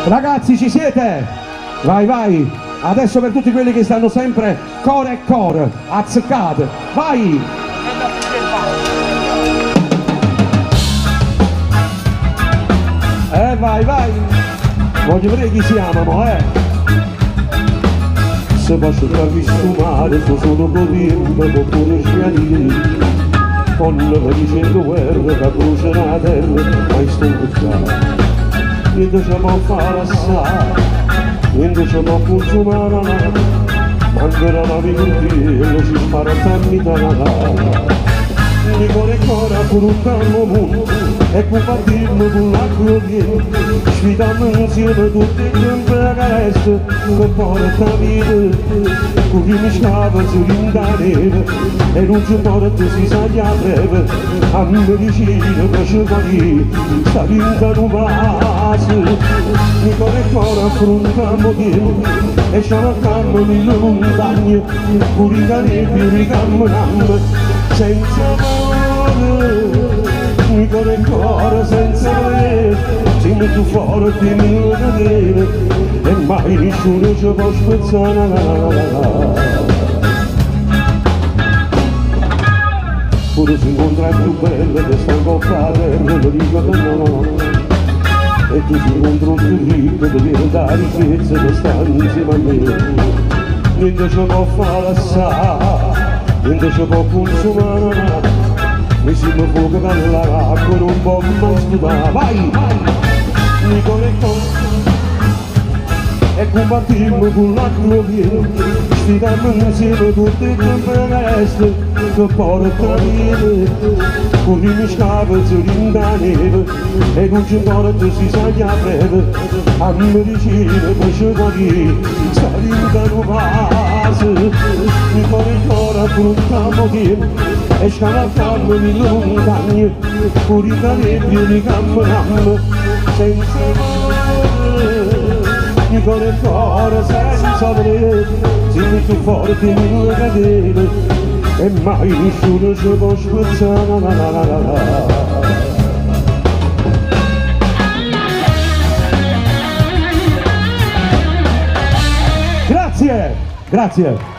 Ragazzi, ci siete? Vai, vai! Adesso per tutti quelli che stanno sempre core e core, azzeccate, vai! Vai, vai! Voglio vedere chi si amano, Se posso farvi sfumare, sto solo godendo, oppure schiarire. Con le dicendo guerra, che brucia la terra, mai sto buttando. Niente ci può fare assai, niente ci può consumare, mancherà la vita e ci spara tanti da Natale. Mi cuore ancora per un calmo mondo e compartirlo con la gloria, sfidando insieme tutti i tempi a carezza che porta la vita, con chi mi scava sull'indanere e non ci porta si sa già breve, a medicina per ci guarire, sta vita non passa. Mi cuore ancora affrontiamo tempo e ci arrancando nelle montagne, con i canepi ricamminando, senza amore, mi cuore ancora senza volere, si metto fuori di mille catene e mai nessuno ci può spezzare. Pure si incontra più bella che sta in coppa a terra, lo dico che no, e tu si incontra più ricco che viene da ricchezza che sta insieme a me. Niente ci può fare assai, niente ci può consumare, mi si mi fuoco dall'acqua, non può mai stupare. Vai, vai, mi conecto e combattimmo con la gloria, sfidando insieme tutti i tempi che porta la vita, con chi mi scava sulla neve e non ci porta si sa già breve, a medicina per ci guarire, sta vita non passa. Mi cuore ancora affrontiamo tempo e scavalcando nelle montagne, con i canepi ricamminando, senza amore. Mi cuore ancora senza volere, si mette forte nelle catene e mai nessuno ci può spezzare. Grazie, grazie.